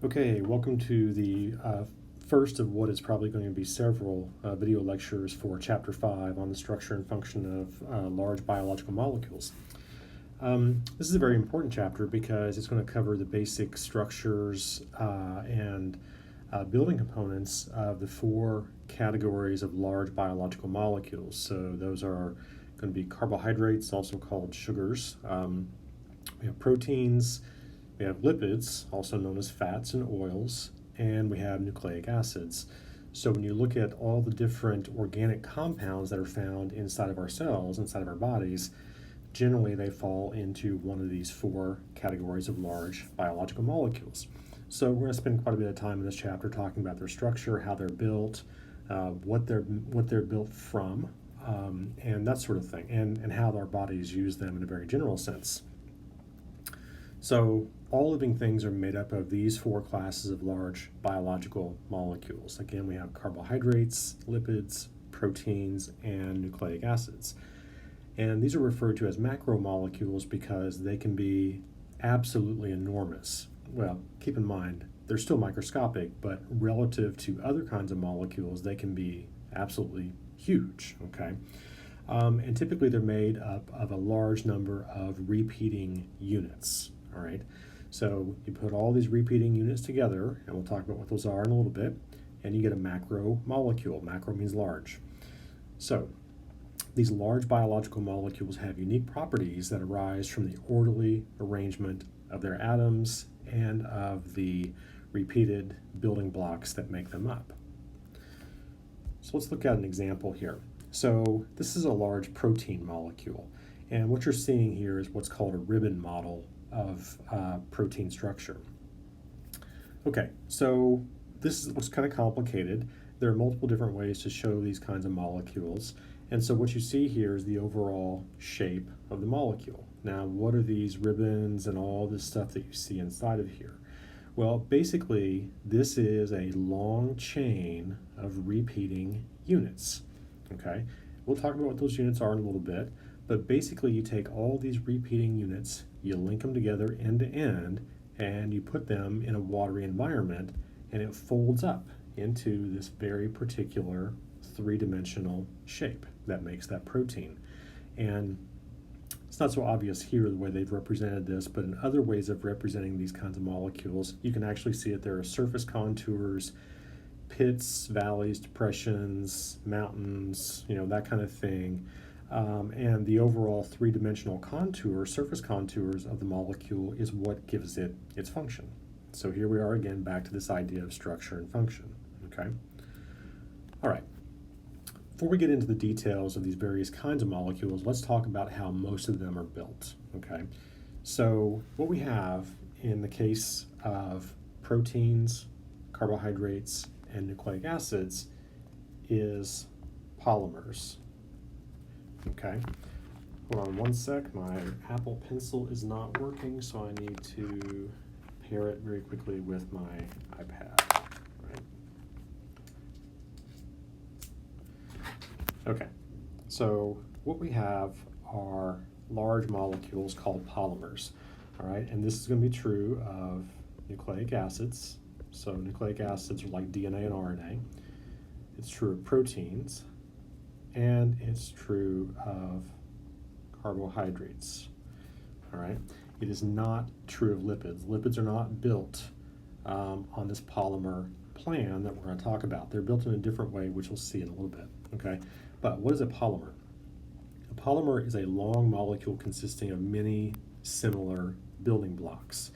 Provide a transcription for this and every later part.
Okay, welcome to the first of what is probably going to be several video lectures for Chapter 5 on the structure and function of large biological molecules. This is a very important chapter because it's going to cover the basic structures and building components of the four categories of large biological molecules. So those are going to be carbohydrates, also called sugars. We have proteins. We have lipids, also known as fats and oils, and we have nucleic acids. So when you look at all the different organic compounds that are found inside of our cells, inside of our bodies, generally they fall into one of these four categories of large biological molecules. So we're going to spend quite a bit of time in this chapter talking about their structure, how they're built, what they're built from, and that sort of thing, and how our bodies use them in a very general sense. So all living things are made up of these four classes of large biological molecules. Again, we have carbohydrates, lipids, proteins, and nucleic acids. And these are referred to as macromolecules because they can be absolutely enormous. Well, keep in mind, they're still microscopic, but relative to other kinds of molecules, they can be absolutely huge, okay? And typically they're made up of a large number of repeating units. All right, so you put all these repeating units together, and we'll talk about what those are in a little bit, and you get a macromolecule. Macro means large. So these large biological molecules have unique properties that arise from the orderly arrangement of their atoms and of the repeated building blocks that make them up. So let's look at an example here. So this is a large protein molecule, and what you're seeing here is what's called a ribbon model of protein structure. Okay, so this looks kind of complicated. There are multiple different ways to show these kinds of molecules, and so what you see here is the overall shape of the molecule. Now, what are these ribbons and all this stuff that you see inside of here? Well, basically, this is a long chain of repeating units, okay? We'll talk about what those units are in a little bit, but basically you take all these repeating units, you link them together end to end, and you put them in a watery environment, and it folds up into this very particular three-dimensional shape that makes that protein. And it's not so obvious here the way they've represented this, but in other ways of representing these kinds of molecules, you can actually see that there are surface contours, pits, valleys, depressions, mountains, that kind of thing. And the overall three-dimensional surface contours of the molecule is what gives it its function. So here we are again back to this idea of structure and function, okay? All right, before we get into the details of these various kinds of molecules, let's talk about how most of them are built, okay? So what we have in the case of proteins, carbohydrates, and nucleic acids is polymers. Okay, hold on one sec. My Apple Pencil is not working, so I need to pair it very quickly with my iPad. Right. Okay, so what we have are large molecules called polymers. All right, and this is going to be true of nucleic acids. So nucleic acids are like DNA and RNA. It's true of proteins. And it's true of carbohydrates, all right? It is not true of lipids. Lipids are not built on this polymer plan that we're going to talk about. They're built in a different way, which we'll see in a little bit, okay? But what is a polymer? A polymer is a long molecule consisting of many similar building blocks.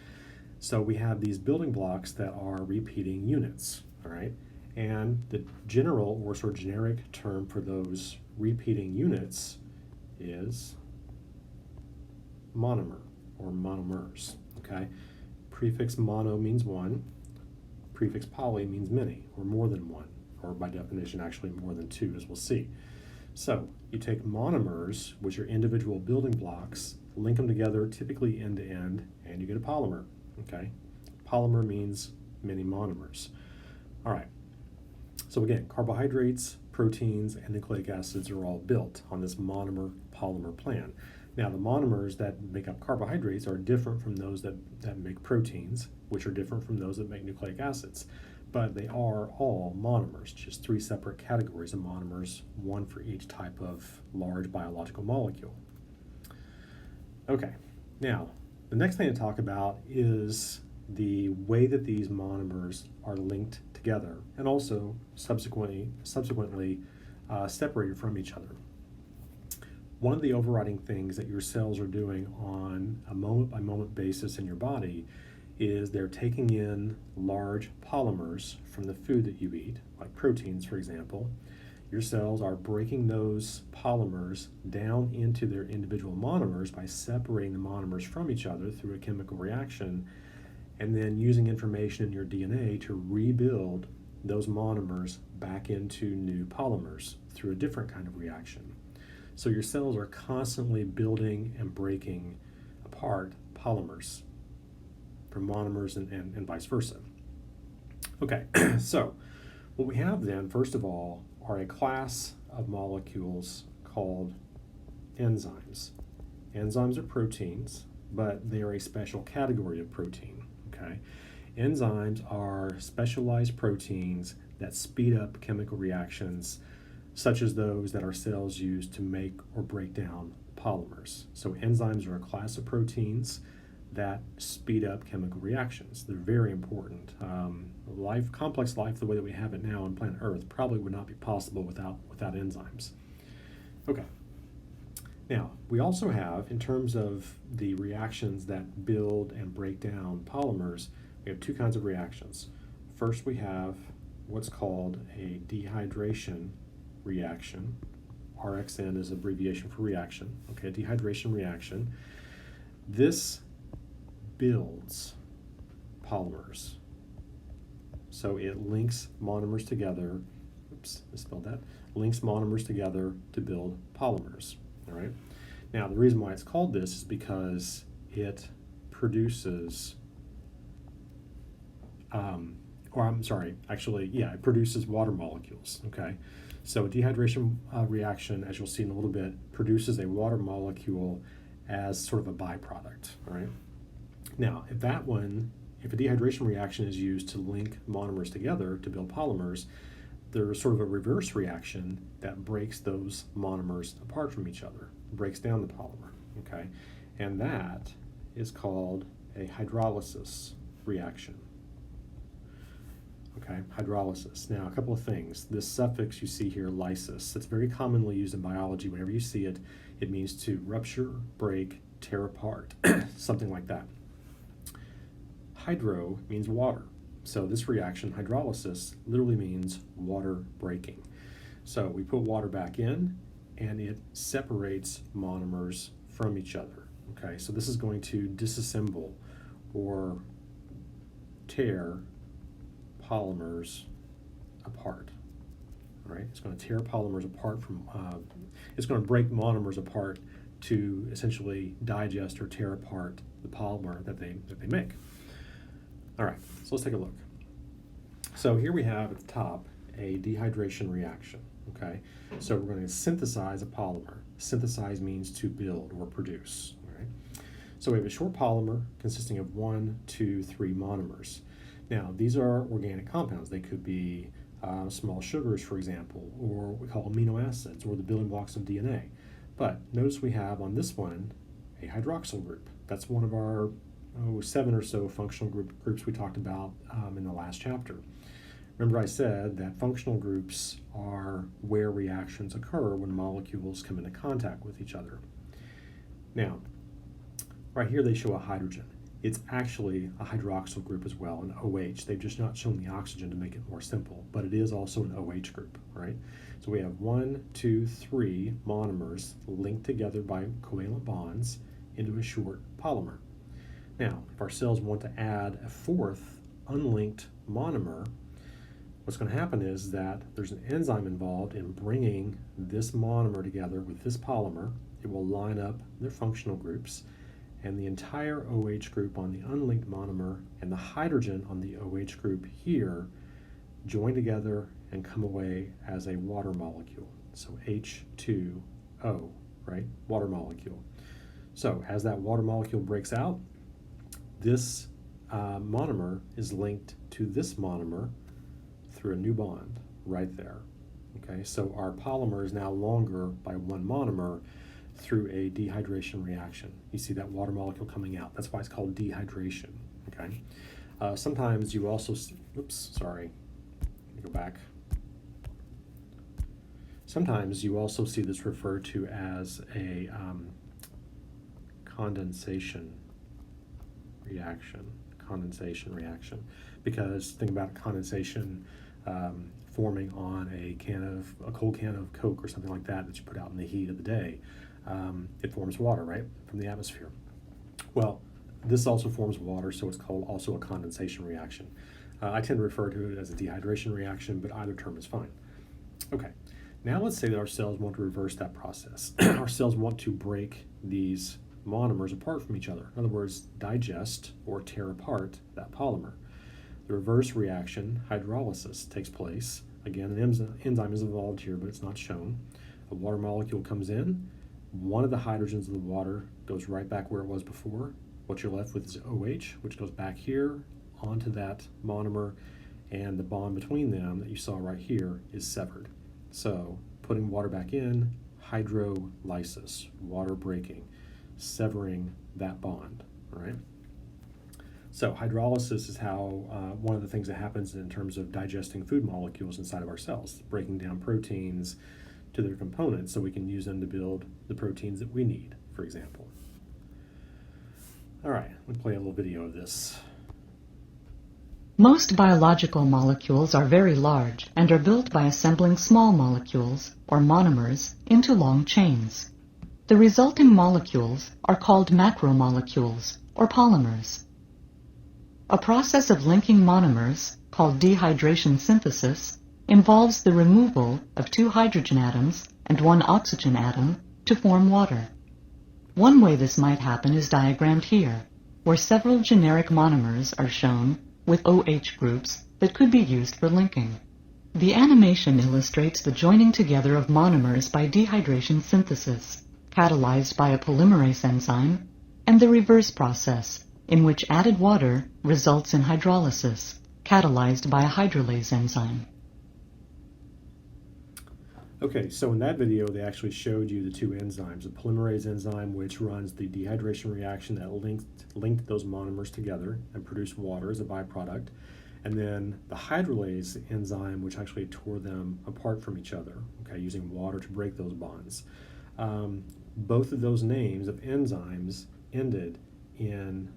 So we have these building blocks that are repeating units, all right? And the general or sort of generic term for those repeating units is monomer or monomers, okay? Prefix mono means one, prefix poly means many or more than one, or by definition actually more than two, as we'll see. So you take monomers, which are individual building blocks, link them together typically end to end, and you get a polymer, okay? Polymer means many monomers. All right. So again, carbohydrates, proteins, and nucleic acids are all built on this monomer-polymer plan. Now, the monomers that make up carbohydrates are different from those that make proteins, which are different from those that make nucleic acids. But they are all monomers, just three separate categories of monomers, one for each type of large biological molecule. Okay, now, the next thing to talk about is the way that these monomers are linked together and also subsequently separated from each other. One of the overriding things that your cells are doing on a moment-by-moment basis in your body is they're taking in large polymers from the food that you eat, like proteins, for example. Your cells are breaking those polymers down into their individual monomers by separating the monomers from each other through a chemical reaction, and then using information in your DNA to rebuild those monomers back into new polymers through a different kind of reaction. So your cells are constantly building and breaking apart polymers from monomers and vice versa. Okay, so what we have then, first of all, are a class of molecules called enzymes. Enzymes are proteins, but they are a special category of protein, okay? Enzymes are specialized proteins that speed up chemical reactions, such as those that our cells use to make or break down polymers. So enzymes are a class of proteins that speed up chemical reactions. They're very important. Complex life the way that we have it now on planet Earth probably would not be possible without enzymes. Okay. Now, we also have, in terms of the reactions that build and break down polymers, we have two kinds of reactions. First, we have what's called a dehydration reaction. RXN is abbreviation for reaction. Okay, a dehydration reaction. This builds polymers. So it links monomers together. Oops, misspelled that. Links monomers together to build polymers. All right. Now, the reason why it's called this is because it produces, it produces water molecules. Okay. So a dehydration reaction, as you'll see in a little bit, produces a water molecule as sort of a byproduct. All right. Now, if a dehydration reaction is used to link monomers together to build polymers, there's sort of a reverse reaction that breaks those monomers apart from each other, breaks down the polymer, okay? And that is called a hydrolysis reaction. Okay, hydrolysis. Now, a couple of things. This suffix you see here, lysis, that's very commonly used in biology. Whenever you see it, it means to rupture, break, tear apart, something like that. Hydro means water. So this reaction, hydrolysis, literally means water breaking. So we put water back in, and it separates monomers from each other. Okay, so this is going to disassemble or tear polymers apart. All right, it's going to tear polymers apart from, it's going to break monomers apart to essentially digest or tear apart the polymer that they make. All right, so let's take a look. So here we have at the top a dehydration reaction, okay? So we're going to synthesize a polymer. Synthesize means to build or produce, all right? So we have a short polymer consisting of 1, 2, 3 monomers. Now, these are organic compounds. They could be small sugars, for example, or what we call amino acids, or the building blocks of DNA. But notice we have on this one a hydroxyl group. That's one of our 7 or so functional groups we talked about in the last chapter. Remember I said that functional groups are where reactions occur when molecules come into contact with each other. Now, right here they show a hydrogen. It's actually a hydroxyl group as well, an OH. They've just not shown the oxygen to make it more simple, but it is also an OH group, right? So we have 1, 2, 3 monomers linked together by covalent bonds into a short polymer. Now, if our cells want to add a fourth unlinked monomer, what's going to happen is that there's an enzyme involved in bringing this monomer together with this polymer. It will line up their functional groups, and the entire OH group on the unlinked monomer and the hydrogen on the OH group here join together and come away as a water molecule. So H2O, right? Water molecule. So as that water molecule breaks out, this monomer is linked to this monomer through a new bond right there. Okay, so our polymer is now longer by one monomer through a dehydration reaction. You see that water molecule coming out. That's why it's called dehydration. Okay. Sometimes you also see, oops, sorry, let me go back. Sometimes you also see this referred to as a condensation reaction, because think about condensation forming on a cold can of Coke or something like that you put out in the heat of the day. It forms water, right, from the atmosphere. Well, this also forms water, so it's called also a condensation reaction. I tend to refer to it as a dehydration reaction, but either term is fine. Okay, now let's say that our cells want to reverse that process. Our cells want to break these monomers apart from each other. In other words, digest or tear apart that polymer. The reverse reaction, hydrolysis, takes place. Again, an enzyme is involved here, but it's not shown. A water molecule comes in. One of the hydrogens of the water goes right back where it was before. What you're left with is OH, which goes back here onto that monomer, and the bond between them that you saw right here is severed. So putting water back in, hydrolysis, water breaking, severing that bond, all right? So hydrolysis is how one of the things that happens in terms of digesting food molecules inside of our cells, breaking down proteins to their components so we can use them to build the proteins that we need, for example. All right, let's play a little video of this. Most biological molecules are very large and are built by assembling small molecules, or monomers, into long chains. The resulting molecules are called macromolecules, or polymers. A process of linking monomers, called dehydration synthesis, involves the removal of 2 hydrogen atoms and 1 oxygen atom to form water. One way this might happen is diagrammed here, where several generic monomers are shown with OH groups that could be used for linking. The animation illustrates the joining together of monomers by dehydration synthesis, catalyzed by a polymerase enzyme, and the reverse process, in which added water results in hydrolysis, catalyzed by a hydrolase enzyme. Okay, so in that video, they actually showed you the 2 enzymes, a polymerase enzyme, which runs the dehydration reaction that linked those monomers together and produced water as a byproduct, and then the hydrolase enzyme, which actually tore them apart from each other, okay, using water to break those bonds. Both of those names of enzymes ended in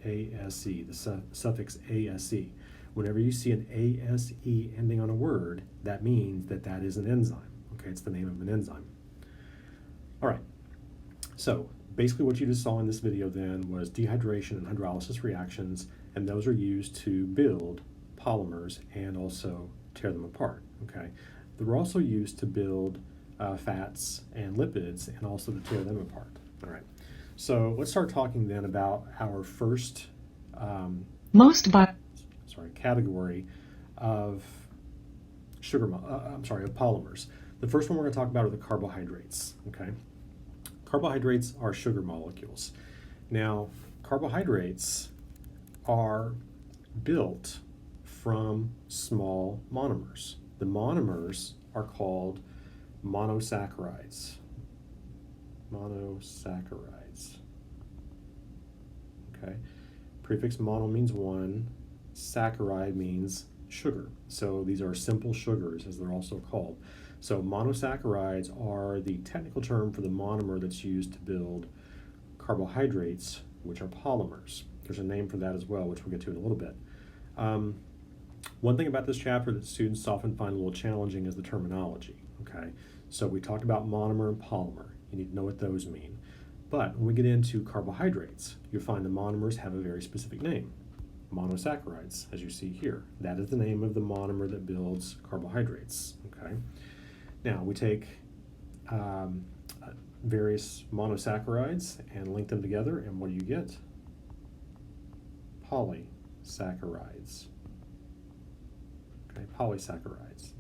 ASE, the suffix ASE. Whenever you see an ASE ending on a word, that means that that is an enzyme. Okay, it's the name of an enzyme. All right, so basically what you just saw in this video then was dehydration and hydrolysis reactions, and those are used to build polymers and also tear them apart. Okay, they're also used to build fats and lipids and also to tear them apart. All right, so let's start talking then about our first category of of polymers. The first one we're going to talk about are the carbohydrates. Okay, carbohydrates are sugar molecules. Now, carbohydrates are built from small monomers. The monomers are called monosaccharides. Monosaccharides. Okay, prefix mono means one, saccharide means sugar. So these are simple sugars, as they're also called. So monosaccharides are the technical term for the monomer that's used to build carbohydrates, which are polymers. There's a name for that as well, which we'll get to in a little bit. One thing about this chapter that students often find a little challenging is the terminology. Okay, so we talked about monomer and polymer. You need to know what those mean. But when we get into carbohydrates, you'll find the monomers have a very specific name. Monosaccharides, as you see here. That is the name of the monomer that builds carbohydrates. Okay. Now we take various monosaccharides and link them together, and what do you get? Polysaccharides. Okay, polysaccharides.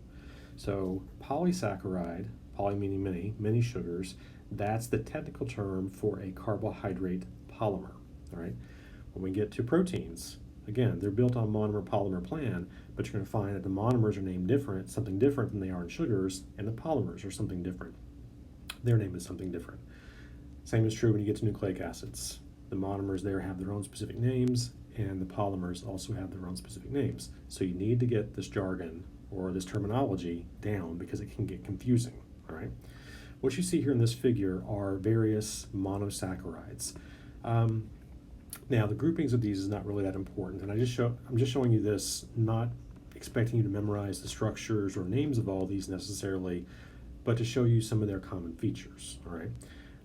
So polysaccharide, poly meaning many, many sugars. That's the technical term for a carbohydrate polymer, all right? When we get to proteins, again, they're built on monomer-polymer plan, but you're going to find that the monomers are named different, something different than they are in sugars, and the polymers are something different. Their name is something different. Same is true when you get to nucleic acids. The monomers there have their own specific names, and the polymers also have their own specific names. So you need to get this jargon or this terminology down because it can get confusing, all right? What you see here in this figure are various monosaccharides. Now, the groupings of these is not really that important, and I'm just showing you this, not expecting you to memorize the structures or names of all these necessarily, but to show you some of their common features, all right?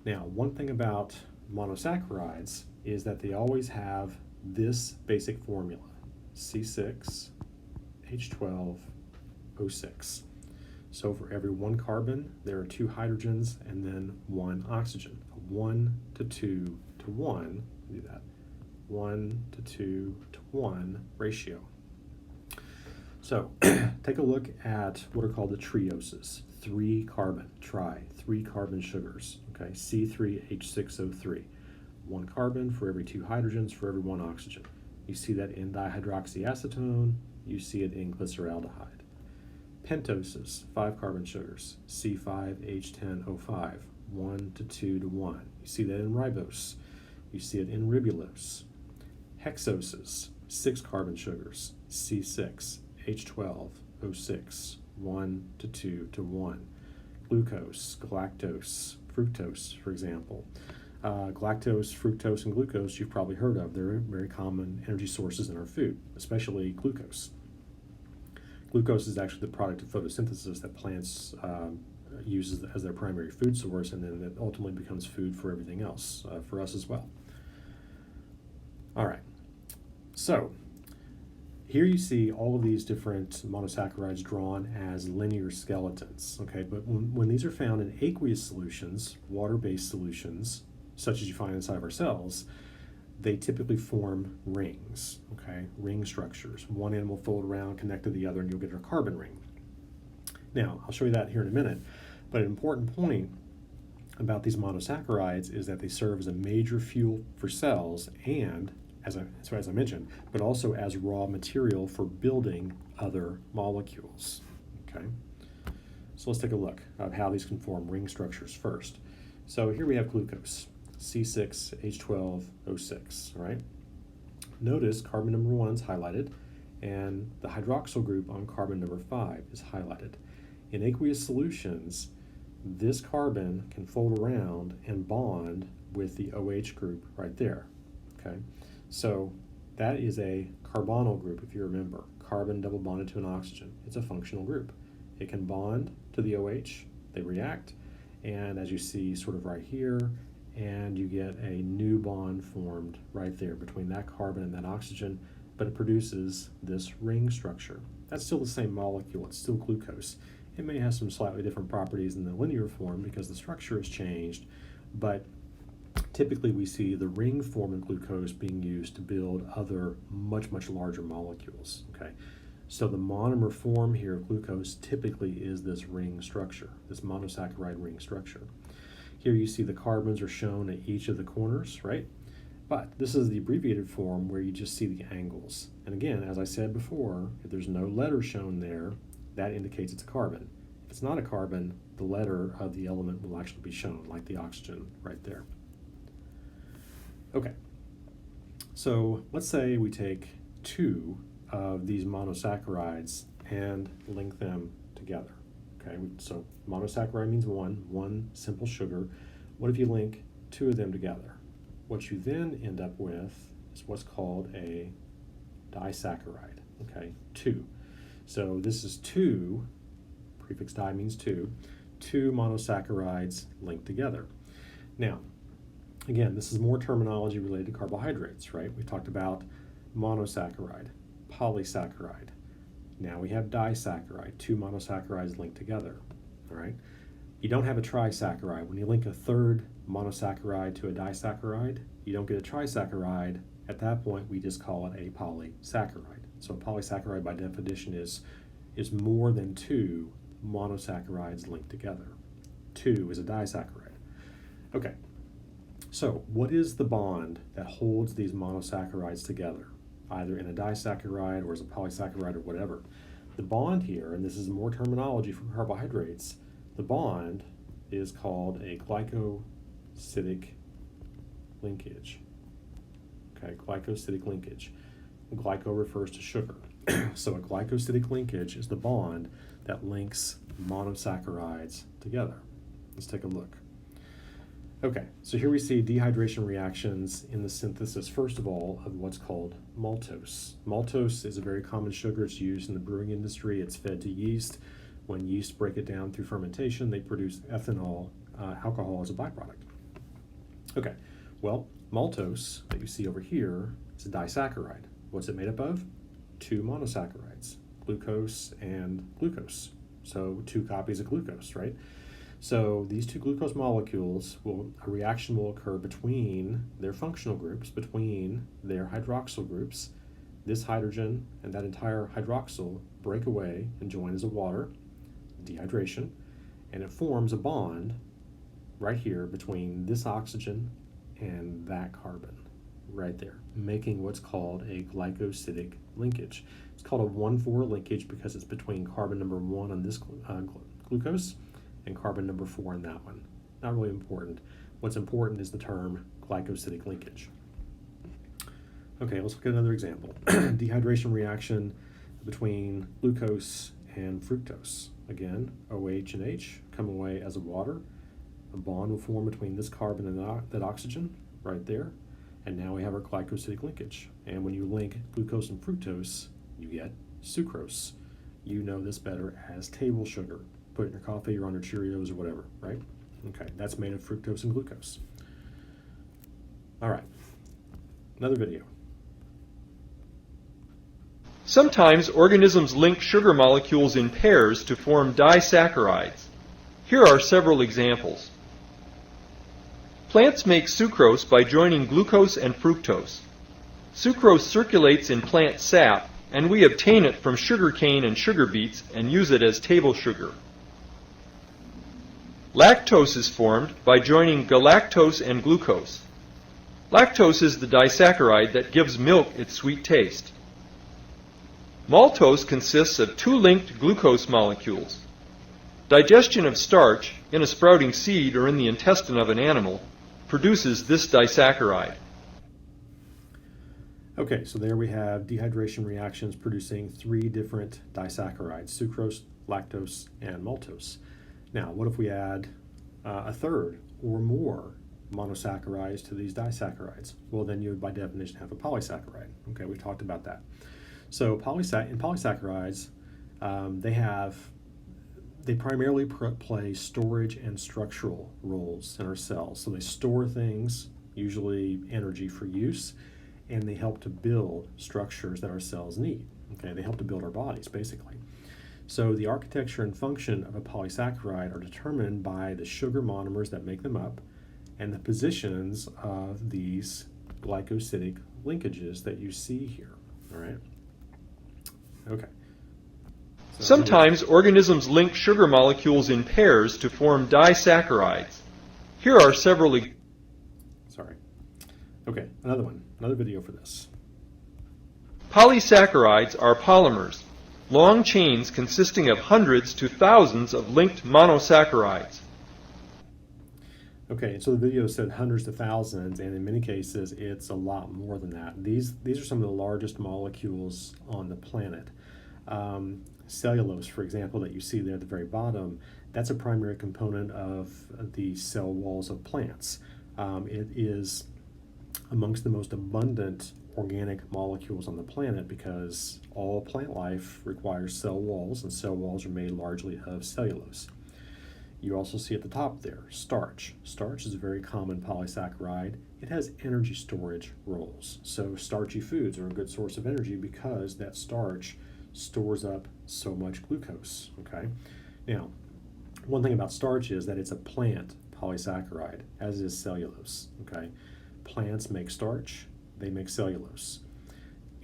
Now, one thing about monosaccharides is that they always have this basic formula, C6H12O6. So for every one carbon, there are 2 hydrogens and then 1 oxygen. A 1 to 2 to 1, do that, 1 to 2 to 1 ratio. So take a look at what are called the trioses, 3 carbon sugars, okay, C3H6O3. 1 carbon for every 2 hydrogens for every 1 oxygen. You see that in dihydroxyacetone, you see it in glyceraldehyde. Pentoses, 5 carbon sugars, C5H10O5, 1 to 2 to 1. You see that in ribose. You see it in ribulose. Hexoses, 6 carbon sugars, C6H12O6, 1 to 2 to 1. Glucose, galactose, fructose, for example. Galactose, fructose, and glucose you've probably heard of. They're very common energy sources in our food, especially glucose. Glucose is actually the product of photosynthesis that plants use as their primary food source, and then it ultimately becomes food for everything else, for us as well. All right, so here you see all of these different monosaccharides drawn as linear skeletons, okay? But when these are found in aqueous solutions, water-based solutions, such as you find inside of our cells, they typically form rings, okay? Ring structures. One end will fold around, connect to the other, and you'll get a carbon ring. Now, I'll show you that here in a minute, but an important point about these monosaccharides is that they serve as a major fuel for cells and, as I mentioned, but also as raw material for building other molecules, okay? So let's take a look at how these can form ring structures first. So here we have glucose, C6H12O6, all right? Notice carbon number 1 is highlighted, and the hydroxyl group on carbon number 5 is highlighted. In aqueous solutions, this carbon can fold around and bond with the OH group right there, okay? So that is a carbonyl group, if you remember. Carbon double bonded to an oxygen. It's a functional group. It can bond to the OH, they react, and as you see sort of right here, and you get a new bond formed right there between that carbon and that oxygen, but it produces this ring structure. That's still the same molecule, it's still glucose. It may have some slightly different properties in the linear form because the structure has changed, but typically we see the ring form in glucose being used to build other much larger molecules, okay? So the monomer form here of glucose typically is this ring structure, this monosaccharide ring structure. Here you see the carbons are shown at each of the corners, right? But this is the abbreviated form where you just see the angles. And again, as I said before, if there's no letter shown there, that indicates it's a carbon. If it's not a carbon, the letter of the element will actually be shown, like the oxygen right there. Okay, so let's say we take 2 of these monosaccharides and link them together. Okay, so monosaccharide means one simple sugar. What if you link 2 of them together? What you then end up with is what's called a disaccharide, okay, 2. So this is 2, prefix di means 2 monosaccharides linked together. Now, again, this is more terminology related to carbohydrates, right? We talked about monosaccharide, polysaccharide. Now we have disaccharide, 2 monosaccharides linked together, all right? You don't have a trisaccharide. When you link a third monosaccharide to a disaccharide, you don't get a trisaccharide. At that point, we just call it a polysaccharide. So a polysaccharide by definition is more than 2 monosaccharides linked together. 2 is a disaccharide. Okay, so what is the bond that holds these monosaccharides together, either in a disaccharide or as a polysaccharide or whatever? The bond here, and this is more terminology for carbohydrates, the bond is called a glycosidic linkage. Okay, glycosidic linkage. Glyco refers to sugar. So a glycosidic linkage is the bond that links monosaccharides together. Let's take a look. Okay, so here we see dehydration reactions in the synthesis, first of all, of what's called maltose. Maltose is a very common sugar. It's used in the brewing industry. It's fed to yeast. When yeast break it down through fermentation, they produce ethanol, alcohol as a byproduct. Okay, well, maltose that you see over here is a disaccharide. What's it made up of? 2 monosaccharides, glucose and glucose. So 2 copies of glucose, right? So these 2 glucose molecules, a reaction will occur between their functional groups, between their hydroxyl groups. This hydrogen and that entire hydroxyl break away and join as a water, dehydration, and it forms a bond right here between this oxygen and that carbon right there, making what's called a glycosidic linkage. It's called a 1,4 linkage because it's between carbon number 1 on this glucose and carbon number 4 on that one. Not really important. What's important is the term glycosidic linkage. Okay, let's look at another example. Dehydration reaction between glucose and fructose. Again, OH and H come away as a water. A bond will form between this carbon and that oxygen right there. And now we have our glycosidic linkage. And when you link glucose and fructose, you get sucrose. You know this better as table sugar. Put it in your coffee or on your Cheerios or whatever, right? Okay, that's made of fructose and glucose. All right, another video. Sometimes organisms link sugar molecules in pairs to form disaccharides. Here are several examples. Plants make sucrose by joining glucose and fructose. Sucrose circulates in plant sap, and we obtain it from sugarcane and sugar beets and use it as table sugar. Lactose is formed by joining galactose and glucose. Lactose is the disaccharide that gives milk its sweet taste. Maltose consists of 2 linked glucose molecules. Digestion of starch, in a sprouting seed or in the intestine of an animal, produces this disaccharide. Okay, so there we have dehydration reactions producing 3 different disaccharides, sucrose, lactose, and maltose. Now, what if we add a third or more monosaccharides to these disaccharides? Well, then you would by definition have a polysaccharide. Okay, we talked about that. So in polysaccharides, they primarily play storage and structural roles in our cells. So they store things, usually energy for use, and they help to build structures that our cells need. Okay, they help to build our bodies, basically. So the architecture and function of a polysaccharide are determined by the sugar monomers that make them up and the positions of these glycosidic linkages that you see here. All right. Okay. Sometimes organisms link sugar molecules in pairs to form disaccharides. Here are several. Okay, another video for this. Polysaccharides are polymers, long chains consisting of hundreds to thousands of linked monosaccharides. Okay, so the video said hundreds to thousands, and in many cases it's a lot more than that. These are some of the largest molecules on the planet. Cellulose, for example, that you see there at the very bottom, that's a primary component of the cell walls of plants. It is amongst the most abundant organic molecules on the planet because all plant life requires cell walls, and cell walls are made largely of cellulose. You also see at the top there, starch. Starch is a very common polysaccharide. It has energy storage roles. So starchy foods are a good source of energy because that starch stores up so much glucose, okay? Now, one thing about starch is that it's a plant polysaccharide, as is cellulose, okay? Plants make starch, they make cellulose.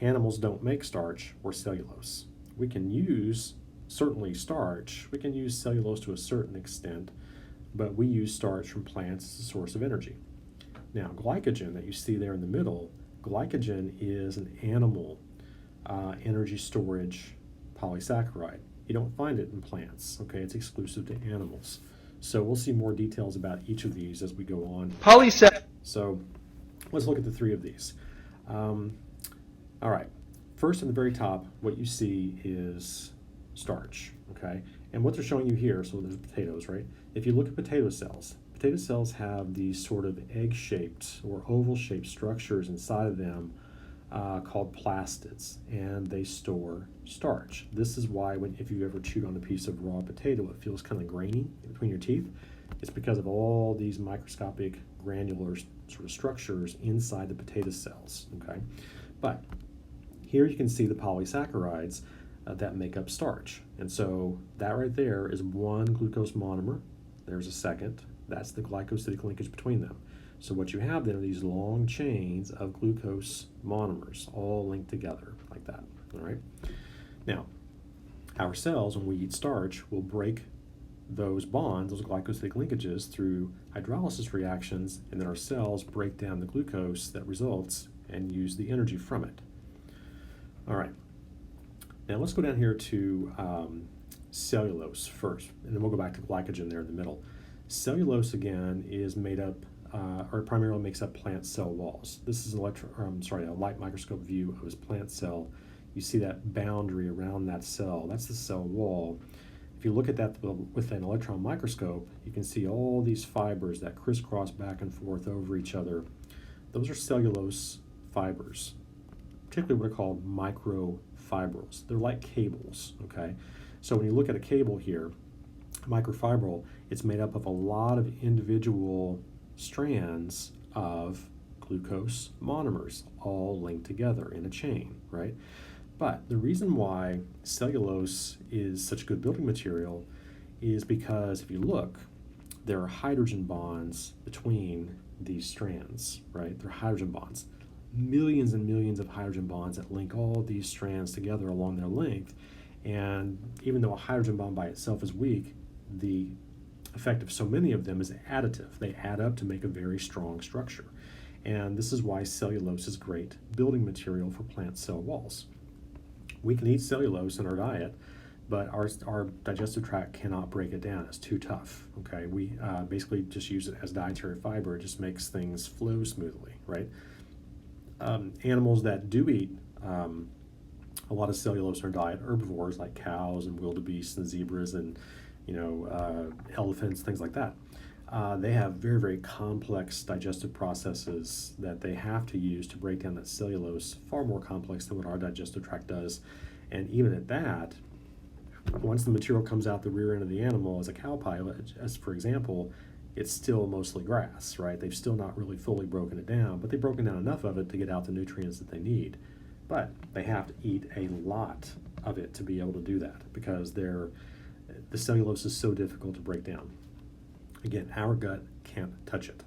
Animals don't make starch or cellulose. We can use, certainly starch, we can use cellulose to a certain extent, but we use starch from plants as a source of energy. Now, glycogen that you see there in the middle, glycogen is an animal energy storage polysaccharide. You don't find it in plants, okay? It's exclusive to animals. So we'll see more details about each of these as we go on. So let's look at the three of these. All right, first in the very top, what you see is starch, okay? And what they're showing you here, so there's potatoes, right? If you look at potato cells have these sort of egg-shaped or oval-shaped structures inside of them called plastids, and they store starch. This is why if you've ever chewed on a piece of raw potato, it feels kind of grainy between your teeth. It's because of all these microscopic granular sort of structures inside the potato cells, okay? But here you can see the polysaccharides that make up starch. And so that right there is one glucose monomer. There's a second. That's the glycosidic linkage between them. So what you have then are these long chains of glucose monomers all linked together like that, all right? Now, our cells, when we eat starch, will break those bonds, those glycosidic linkages, through hydrolysis reactions, and then our cells break down the glucose that results and use the energy from it. All right, now let's go down here to cellulose first, and then we'll go back to glycogen there in the middle. Cellulose, again, is made up, or primarily makes up plant cell walls. This is a light microscope view of a plant cell. You see that boundary around that cell. That's the cell wall. If you look at that with an electron microscope, you can see all these fibers that crisscross back and forth over each other. Those are cellulose fibers, particularly what are called microfibrils. They're like cables, okay? So when you look at a cable here, microfibril, it's made up of a lot of individual strands of glucose monomers all linked together in a chain, right? But the reason why cellulose is such a good building material is because if you look, there are hydrogen bonds between these strands, right? They're hydrogen bonds. Millions and millions of hydrogen bonds that link all these strands together along their length. And even though a hydrogen bond by itself is weak, the effect of so many of them is additive. They add up to make a very strong structure. And this is why cellulose is great building material for plant cell walls. We can eat cellulose in our diet, but our digestive tract cannot break it down. It's too tough, okay? We basically just use it as dietary fiber. It just makes things flow smoothly, right? Animals that do eat a lot of cellulose in their diet, herbivores like cows and wildebeests and zebras and elephants, things like that. They have very, very complex digestive processes that they have to use to break down that cellulose, far more complex than what our digestive tract does. And even at that, once the material comes out the rear end of the animal as a cow pile, as for example, it's still mostly grass, right? They've still not really fully broken it down, but they've broken down enough of it to get out the nutrients that they need. But they have to eat a lot of it to be able to do that because the cellulose is so difficult to break down. Again, our gut can't touch it.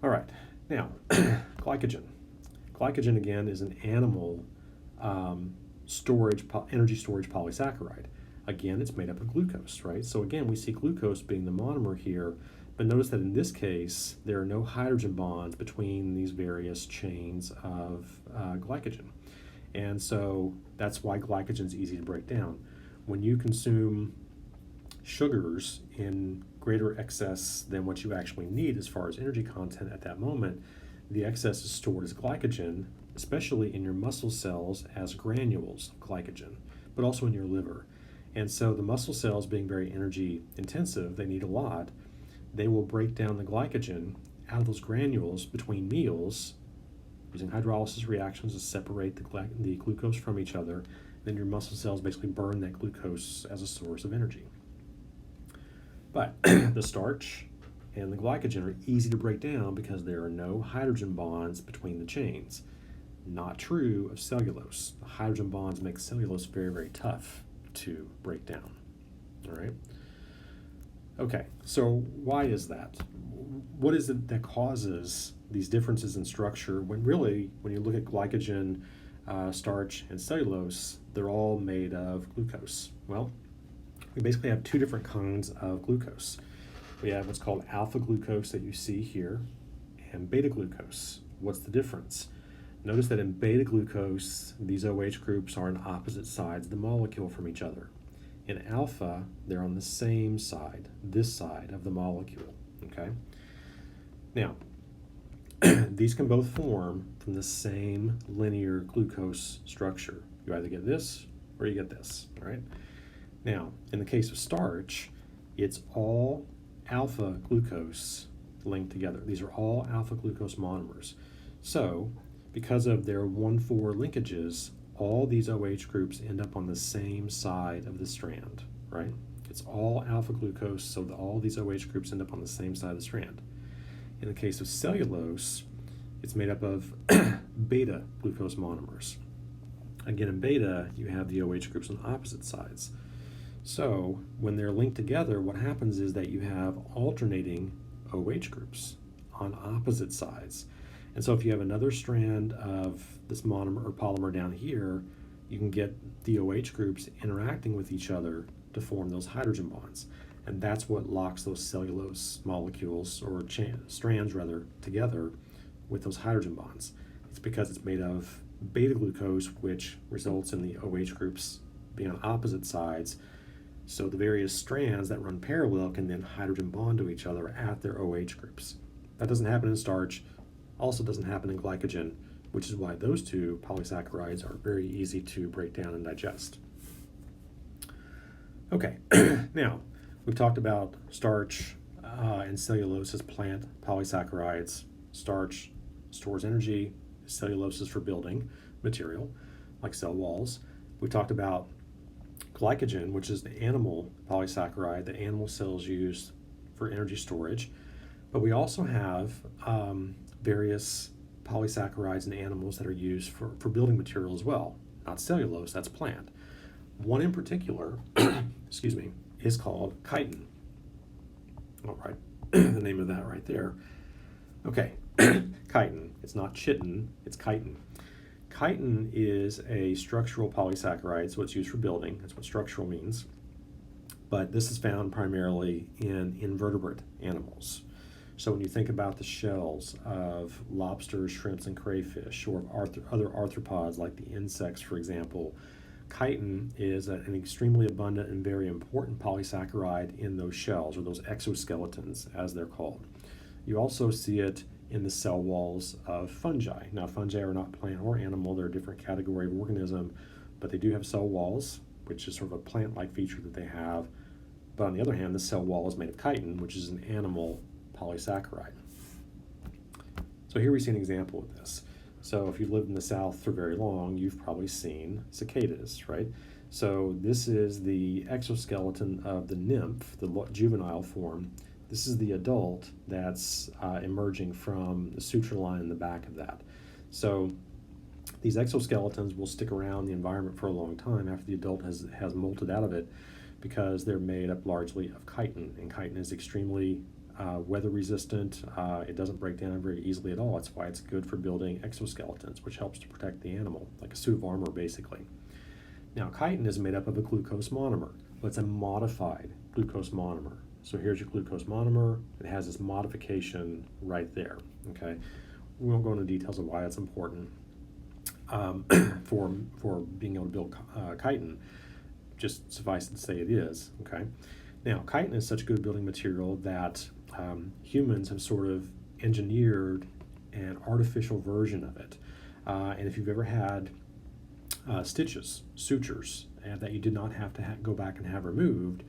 All right, now, glycogen. Glycogen, again, is an animal energy storage polysaccharide. Again, it's made up of glucose, right? So again, we see glucose being the monomer here, but notice that in this case, there are no hydrogen bonds between these various chains of glycogen. And so that's why glycogen is easy to break down. When you consume sugars in greater excess than what you actually need as far as energy content at that moment, the excess is stored as glycogen, especially in your muscle cells as granules of glycogen, but also in your liver. And so the muscle cells, being very energy intensive, they need a lot. They will break down the glycogen out of those granules between meals using hydrolysis reactions to separate the glucose from each other. Then your muscle cells basically burn that glucose as a source of energy. But the starch and the glycogen are easy to break down because there are no hydrogen bonds between the chains. Not true of cellulose. The hydrogen bonds make cellulose very, very tough to break down. All right? Okay, so why is that? What is it that causes these differences in structure when really, when you look at glycogen, starch, and cellulose, they're all made of glucose? Well, we basically have two different kinds of glucose. We have what's called alpha glucose that you see here, and beta glucose. What's the difference? Notice that in beta glucose, these OH groups are on opposite sides of the molecule from each other. In alpha, they're on the same side, this side of the molecule, okay? Now, these can both form from the same linear glucose structure. You either get this or you get this, all right? Now, in the case of starch, it's all alpha glucose linked together. These are all alpha glucose monomers. So, because of their 1,4 linkages, all these OH groups end up on the same side of the strand, right? It's all alpha glucose, so all these OH groups end up on the same side of the strand. In the case of cellulose, it's made up of beta glucose monomers. Again, in beta, you have the OH groups on opposite sides. So when they're linked together, what happens is that you have alternating OH groups on opposite sides. And so if you have another strand of this monomer or polymer down here, you can get the OH groups interacting with each other to form those hydrogen bonds. And that's what locks those cellulose molecules, or strands rather, together with those hydrogen bonds. It's because it's made of beta glucose, which results in the OH groups being on opposite sides. So the various strands that run parallel can then hydrogen bond to each other at their OH groups. That doesn't happen in starch, also doesn't happen in glycogen, which is why those two polysaccharides are very easy to break down and digest. Okay, now we've talked about starch and cellulose as plant polysaccharides. Starch stores energy, cellulose is for building material, like cell walls. We talked about glycogen, which is the animal polysaccharide that animal cells use for energy storage. But we also have various polysaccharides in animals that are used for building material as well. Not cellulose, that's plant. One in particular, excuse me, is called chitin. All right, the name of that right there. Okay, chitin. It's not chitin, it's chitin. Chitin is a structural polysaccharide, so it's used for building. That's what structural means. But this is found primarily in invertebrate animals. So when you think about the shells of lobsters, shrimps, and crayfish, or other arthropods like the insects, for example, chitin is an extremely abundant and very important polysaccharide in those shells, or those exoskeletons, as they're called. You also see it in the cell walls of fungi. Now, fungi are not plant or animal, they're a different category of organism, but they do have cell walls, which is sort of a plant-like feature that they have. But on the other hand, the cell wall is made of chitin, which is an animal polysaccharide. So here we see an example of this. So if you've lived in the South for very long, you've probably seen cicadas, right? So this is the exoskeleton of the nymph, the juvenile form. This is the adult that's emerging from the suture line in the back of that. So these exoskeletons will stick around the environment for a long time after the adult has molted out of it, because they're made up largely of chitin, and chitin is extremely weather resistant. It doesn't break down very easily at all. That's why it's good for building exoskeletons, which helps to protect the animal, like a suit of armor basically. Now, chitin is made up of a glucose monomer, but it's a modified glucose monomer. So here's your glucose monomer. It has this modification right there, okay? We won't go into details of why that's important for being able to build chitin. Just suffice it to say it is, okay? Now, chitin is such a good building material that humans have sort of engineered an artificial version of it. And if you've ever had sutures, that you did not have to go back and have removed,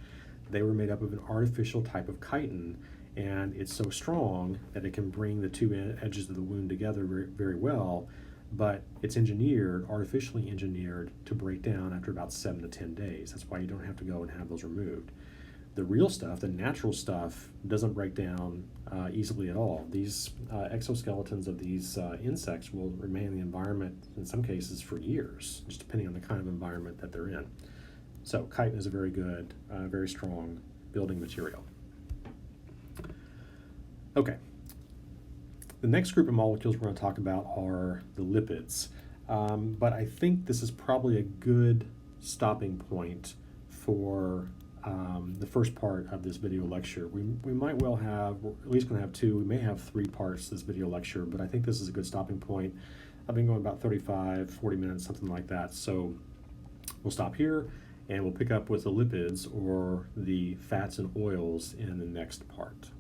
they were made up of an artificial type of chitin, and it's so strong that it can bring the two edges of the wound together very, very well, but it's artificially engineered to break down after about 7 to 10 days. That's why you don't have to go and have those removed. The real stuff, the natural stuff, doesn't break down easily at all. These exoskeletons of these insects will remain in the environment, in some cases, for years, just depending on the kind of environment that they're in. So chitin is a very good, very strong building material. Okay. The next group of molecules we're going to talk about are the lipids. But I think this is probably a good stopping point for the first part of this video lecture. We might well have, we're at least going to have two, we may have three parts to this video lecture, but I think this is a good stopping point. I've been going about 35, 40 minutes, something like that. So we'll stop here and we'll pick up with the lipids or the fats and oils in the next part.